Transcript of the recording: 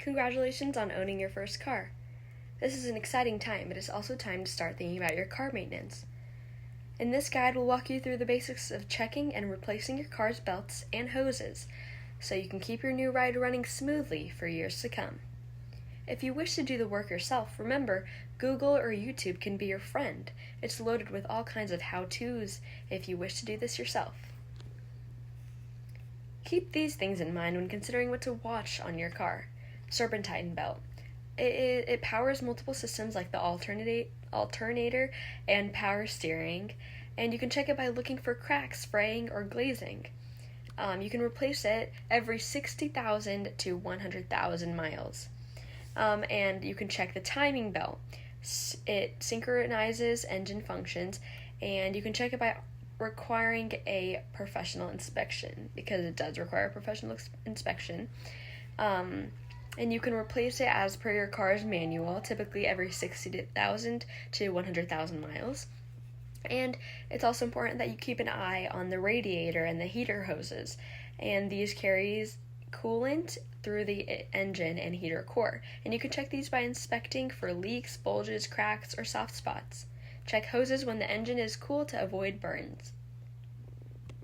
Congratulations on owning your first car. This is an exciting time, but it's also time to start thinking about your car maintenance. In this guide, we'll walk you through the basics of checking and replacing your car's belts and hoses so you can keep your new ride running smoothly for years to come. If you wish to do the work yourself, remember, Google or YouTube can be your friend. It's loaded with all kinds of how-tos if you wish to do this yourself. Keep these things in mind when considering what to watch on your car. Serpentine belt. It powers multiple systems like the alternator and power steering, and you can check it by looking for cracks, fraying, or glazing. You can replace it every 60,000 to 100,000 miles. And you can check the timing belt. It synchronizes engine functions, and you can check it by requiring a professional inspection, because it does require a professional inspection. And you can replace it as per your car's manual, typically every 60,000 to 100,000 miles. And it's also important that you keep an eye on the radiator and the heater hoses, and these carries coolant through the engine and heater core. And you can check these by inspecting for leaks, bulges, cracks, or soft spots. Check hoses when the engine is cool to avoid burns.